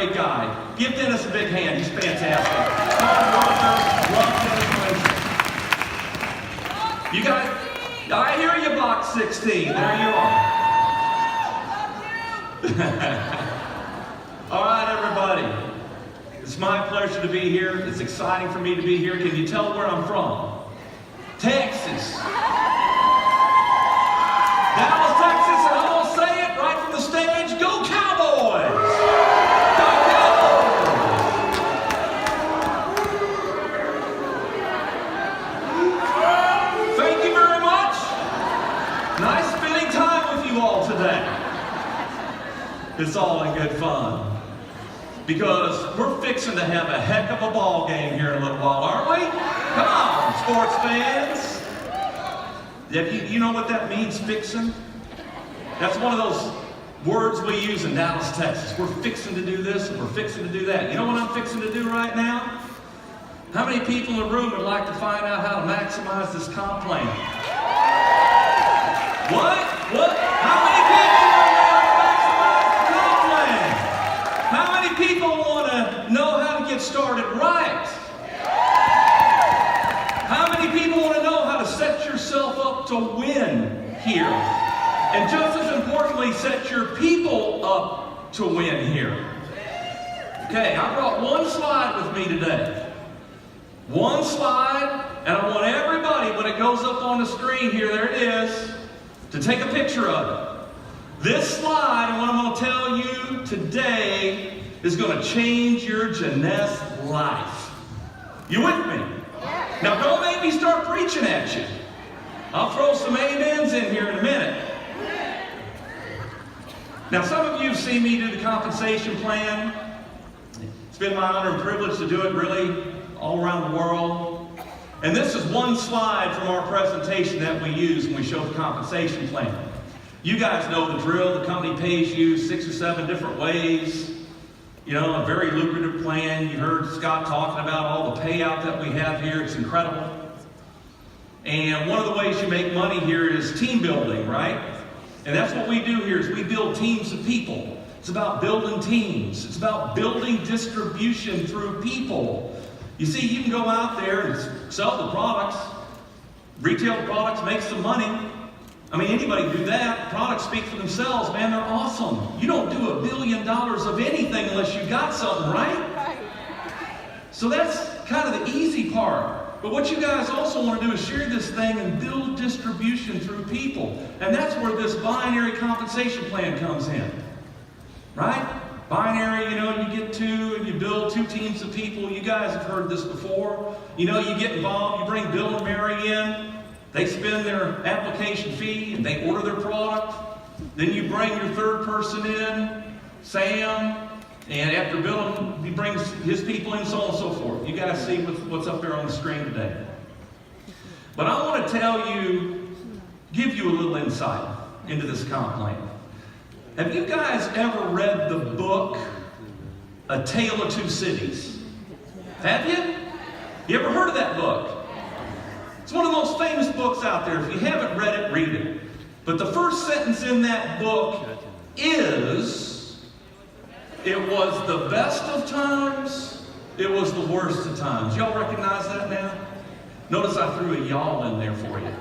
great guy. Give Dennis a big hand. He's fantastic. Hard worker, love Dennis. You guys, I hear you, box 16. There you are. All right, everybody. It's my pleasure to be here. It's exciting for me to be here. Can you tell where I'm from? Texas. Dallas, Texas, and I'm going to say it right from the stage. Go Cowboys! Go Cowboys! Thank you very much. Nice spending time with you all today. It's all in good fun. Because we're fixing to have a heck of a ball game here in a little while, aren't we? Come on, sports fans. You know what that means, fixing? That's one of those words we use in Dallas, Texas. We're fixing to do this and we're fixing to do that. You know what I'm fixing to do right now? How many people in the room would like to find out how to maximize this comp plan? What? How many people people want to know how to get started right? How many people want to know how to set yourself up to win here? And just as importantly, set your people up to win here. Okay, I brought one slide with me today. One slide, and I want everybody, when it goes up on the screen here, there it is, to take a picture of it. This slide, and what I'm going to tell you today, is going to change your Jeunesse life. You with me? Now don't make me start preaching at you. I'll throw some amens in here in a minute. Now some of you have seen me do the compensation plan. It's been my honor and privilege to do it really all around the world. And this is one slide from our presentation that we use when we show the compensation plan. You guys know the drill. The company pays you 6 or 7 different ways. You know, a very lucrative plan. You heard Scott talking about all the payout that we have here. It's incredible. And one of the ways you make money here is team building, right? And that's what we do here is we build teams of people. It's about building teams. It's about building distribution through people. You see, you can go out there and sell the products, retail products, make some money. I mean, anybody can do that. Products speak for themselves, man. They're awesome. You don't do $1 billion of anything unless you got something, right? So that's kind of the easy part. But what you guys also want to do is share this thing and build distribution through people. And that's where this binary compensation plan comes in, right? Binary, you know, you get 2 and you build 2 teams of people. You guys have heard this before. You know, you get involved, you bring Bill and Mary in. They spend their application fee and they order their product. Then you bring your 3rd person in, Sam, and after Bill, he brings his people in, so on and so forth. You guys see what's up there on the screen today. But I want to give you a little insight into this comp plan. Have you guys ever read the book, A Tale of Two Cities? Have you? You ever heard of that book? It's one of the most famous books out there. If you haven't read it, read it. But the first sentence in that book is, it was the best of times, it was the worst of times. Y'all recognize that now? Notice I threw a y'all in there for you.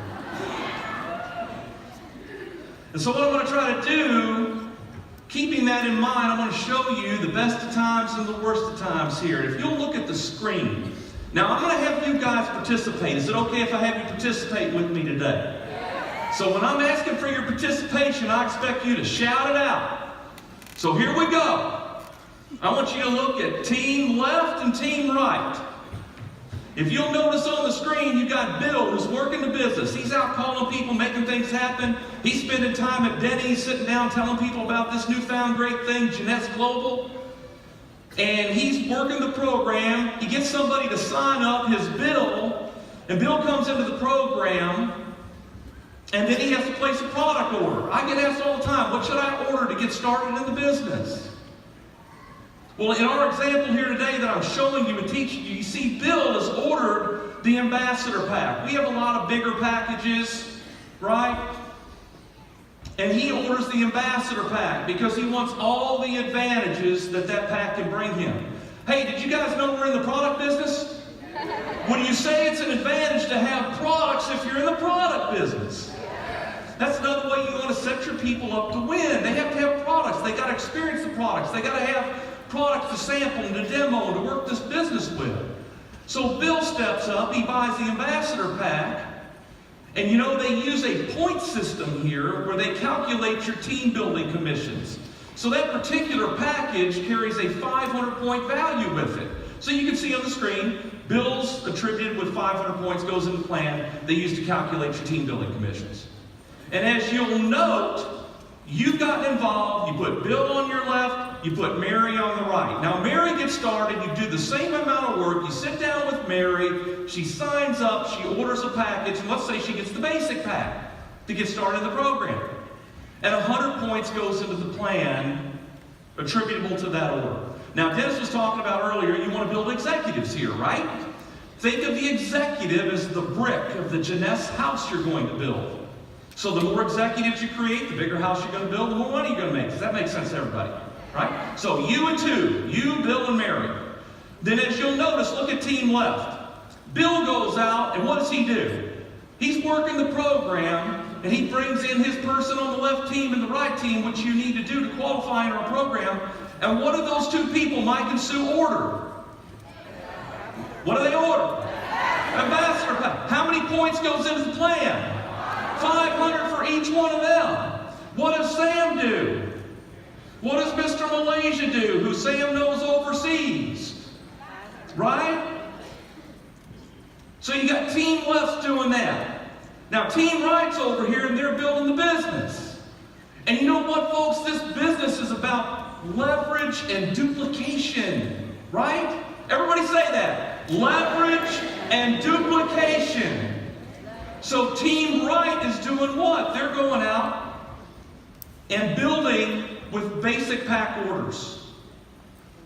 And so what I'm going to try to do, keeping that in mind, I'm going to show you the best of times and the worst of times here. If you'll look at the screen. Now, I'm going to have you guys participate. Is it okay if I have you participate with me today? So when I'm asking for your participation, I expect you to shout it out. So here we go. I want you to look at team left and team right. If you'll notice on the screen, you got Bill, who's working the business. He's out calling people, making things happen. He's spending time at Denny's, sitting down, telling people about this newfound great thing, Jeunesse Global. And he's working the program. He gets somebody to sign up his bill, and Bill comes into the program, and then he has to place a product order. I get asked all the time, what should I order to get started in the business? Well, in our example here today that I'm showing you and teaching you, you see Bill has ordered the Ambassador Pack. We have a lot of bigger packages, right? And he orders the ambassador pack because he wants all the advantages that pack can bring him. Hey, did you guys know we're in the product business? When you say it's an advantage to have products if you're in the product business. That's another way you want to set your people up to win. They have to have products. They got to experience the products. They got to have products to sample and to demo and to work this business with. So Bill steps up. He buys the ambassador pack. And you know, they use a point system here where they calculate your team building commissions. So that particular package carries a 500-point value with it. So you can see on the screen, Bill's attributed with 500 points goes in the plan they use to calculate your team building commissions. And as you'll note, you've gotten involved, you put Bill on your left, you put Mary on the right. Now Mary gets started, you do the same amount of work, you sit down with Mary, she signs up, she orders a package, and let's say she gets the basic pack to get started in the program. And 100 points goes into the plan attributable to that order. Now Dennis was talking about earlier, you want to build executives here, right? Think of the executive as the brick of the Jeunesse house you're going to build. So the more executives you create, the bigger house you're going to build, the more money you're going to make. Does that make sense to everybody? Right? So you and two, you, Bill, and Mary. Then as you'll notice, look at team left. Bill goes out, and what does he do? He's working the program, and he brings in his person on the left team and the right team, which you need to do to qualify in our program. And what do those two people, Mike and Sue, order? What do they order? Ambassador pack. How many points goes into the plan? 500 for each one of them. What does Sam do? What does Mr. Malaysia do, who Sam knows overseas? Right? So you got Team Left's doing that. Now Team Right's over here and they're building the business. And you know what, folks? This business is about leverage and duplication. Right? Everybody say that. Leverage and duplication. So Team Right is doing what? They're going out and building with basic pack orders.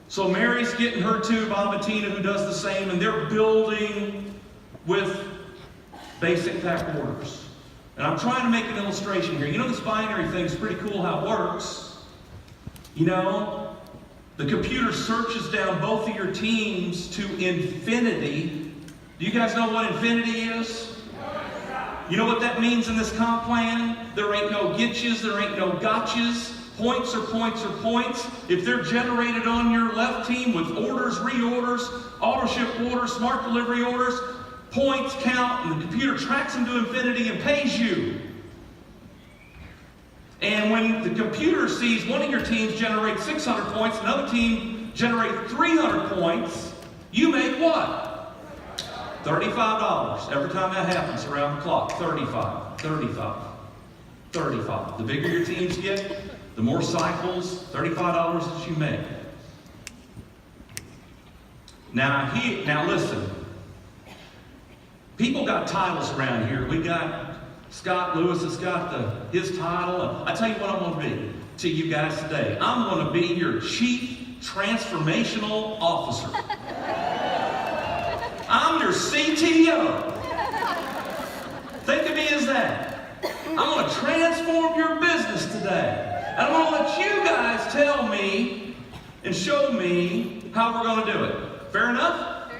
So Mary's getting her two, Bob and Tina, who does the same, and they're building with basic pack orders. And I'm trying to make an illustration here. You know, this binary thing is pretty cool how it works. You know, the computer searches down both of your teams to infinity. Do you guys know what infinity is? You know what that means in this comp plan? There ain't no getches, there ain't no gotchas. Points are points are points. If they're generated on your left team with orders, reorders, auto ship orders, smart delivery orders, points count, and the computer tracks them to infinity and pays you. And when the computer sees one of your teams generate 600 points, another team generate 300 points, you make what? $35 every time that happens around the clock. 35, 35, 35. The bigger your teams get, the more cycles, $35 that you make. Now listen. People got titles around here. We got Scott Lewis has got his title. I tell you what I'm going to be to you guys today. I'm going to be your Chief Transformational Officer. I'm your CTO. Think of me as that. I'm going to transform your business today. And I'm going to let you guys tell me and show me how we're going to do it. Fair enough?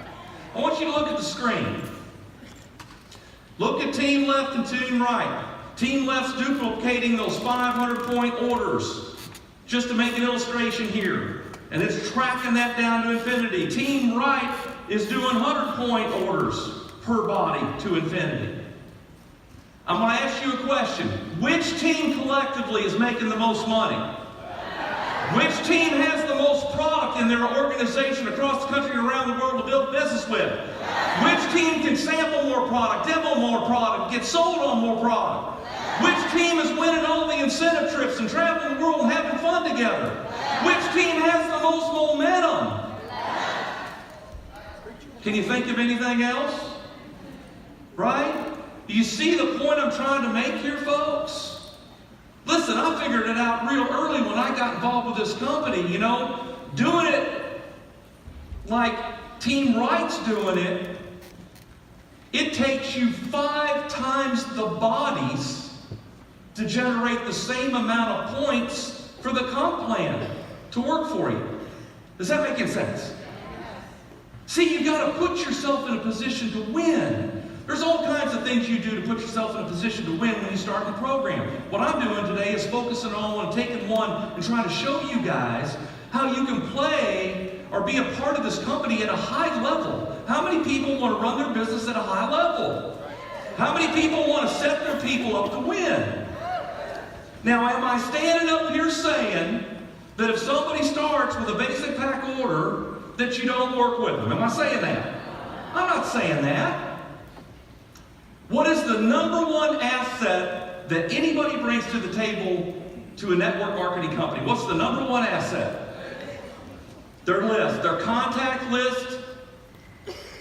I want you to look at the screen. Look at Team Left and Team Right. Team Left's duplicating those 500-point orders. Just to make an illustration here. And it's tracking that down to infinity. Team Right is doing 100-point orders per body to infinity. I'm going to ask you a question. Which team collectively is making the most money? Which team has the most product in their organization across the country and around the world to build business with? Which team can sample more product, demo more product, get sold on more product? Which team is winning all the incentive trips and traveling the world and having fun together? Which team has the most momentum? Can you think of anything else? Right? Do you see the point I'm trying to make here, folks? Listen, I figured it out real early when I got involved with this company, you know, doing it like Team Right's doing it. It takes you 5 times the bodies to generate the same amount of points for the comp plan to work for you. Does that make any sense? See, you've got to put yourself in a position to win. There's all kinds of things you do to put yourself in a position to win when you start the program. What I'm doing today is focusing on taking one and trying to show you guys how you can play or be a part of this company at a high level. How many people want to run their business at a high level? How many people want to set their people up to win? Now, am I standing up here saying that if somebody starts with a basic pack order, that you don't work with them? Am I saying that? I'm not saying that. What is the number one asset that anybody brings to the table to a network marketing company? What's the number one asset? Their list, their contact list,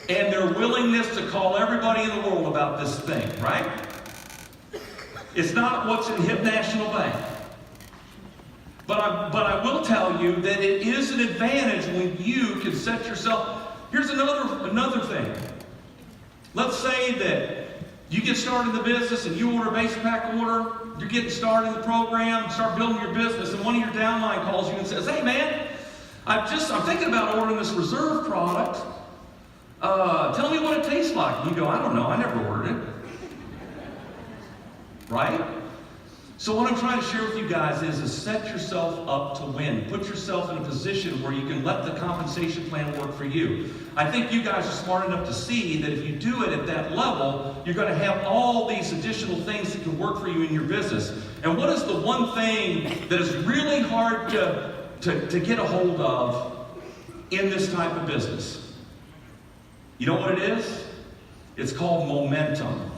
and their willingness to call everybody in the world about this thing, right? It's not what's in Hip National Bank. But I will tell you that it is an advantage when you can set yourself. Here's another thing. Let's say that you get started in the business and you order a basic pack order, you're getting started in the program, start building your business, and one of your downline calls you and says, "Hey man, I'm thinking about ordering this reserve product. Tell me what it tastes like." And you go, "I don't know, I never ordered it." Right? So what I'm trying to share with you guys is set yourself up to win. Put yourself in a position where you can let the compensation plan work for you. I think you guys are smart enough to see that if you do it at that level, you're going to have all these additional things that can work for you in your business. And what is the one thing that is really hard to get a hold of in this type of business? You know what it is? It's called momentum.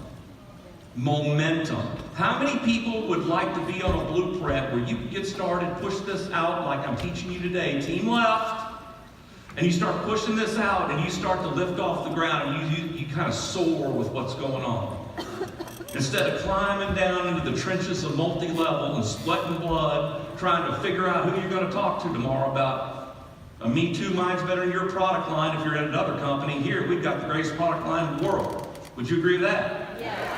Momentum. How many people would like to be on a blueprint where you can get started, push this out like I'm teaching you today, team left, and you start pushing this out and you start to lift off the ground and you kind of soar with what's going on. Instead of climbing down into the trenches of multi-level and sweating blood, trying to figure out who you're going to talk to tomorrow about a Me Too, mine's better than your product line. If you're at another company, here we've got the greatest product line in the world. Would you agree with that? Yes.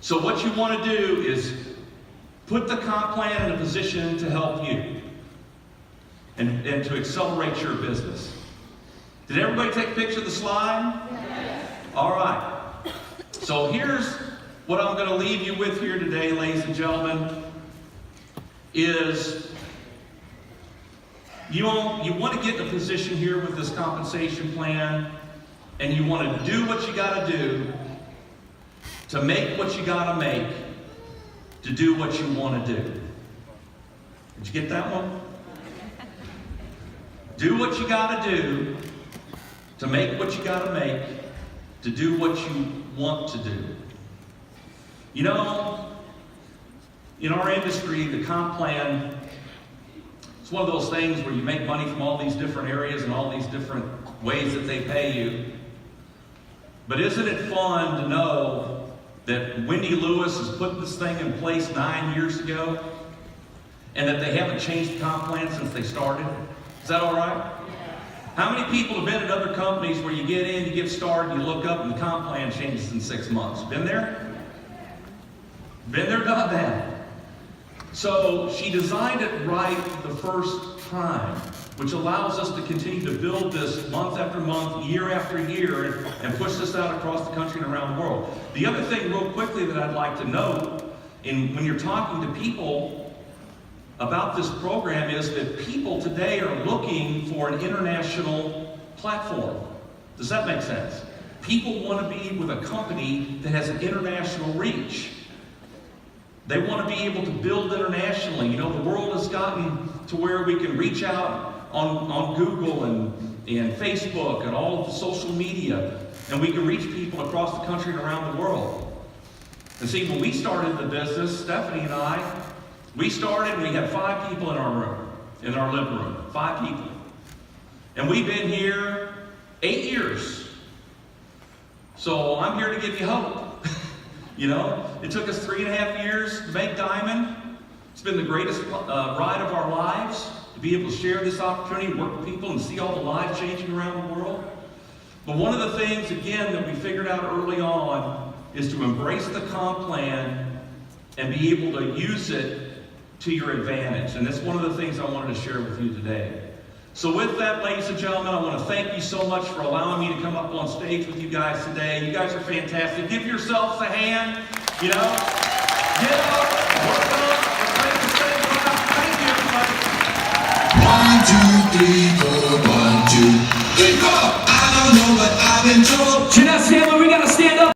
So what you want to do is put the comp plan in a position to help you and to accelerate your business. Did everybody take a picture of the slide? Yes. All right. So here's what I'm going to leave you with here today, ladies and gentlemen, is you want to get in a position here with this compensation plan, and you want to do what you got to do to make what you got to make, to do what you want to do. Did you get that one? Do what you got to do to make what you got to make, to do what you want to do. You know, in our industry, the comp plan, it's one of those things where you make money from all these different areas and all these different ways that they pay you. But isn't it fun to know that Wendy Lewis has put this thing in place 9 years ago and that they haven't changed the comp plan since they started? Is that all right? How many people have been at other companies where you get in, you get started, you look up and the comp plan changes in 6 months? Been there? Been there, done that. So she designed it right the first time, which allows us to continue to build this month after month, year after year, and push this out across the country and around the world. The other thing real quickly that I'd like to note, when you're talking to people about this program, is that people today are looking for an international platform. Does that make sense? People want to be with a company that has an international reach. They want to be able to build internationally. You know, the world has gotten to where we can reach out on Google and Facebook and all of the social media, and we can reach people across the country and around the world. And see, when we started the business, Stephanie and I, we had 5 people in our room, in our living room, 5 people. And we've been here 8 years. So I'm here to give you hope. You know, it took us 3.5 years to make Diamond. It's been the greatest ride of our lives to be able to share this opportunity, work with people, and see all the lives changing around the world. But one of the things, again, that we figured out early on is to embrace the comp plan and be able to use it to your advantage. And that's one of the things I wanted to share with you today. So with that, ladies and gentlemen, I want to thank you so much for allowing me to come up on stage with you guys today. You guys are fantastic. Give yourselves a hand, you know. Get up, work up, we're ready to say goodbye. Thank you, everybody. 1, 2, 3, 4, 1, 2.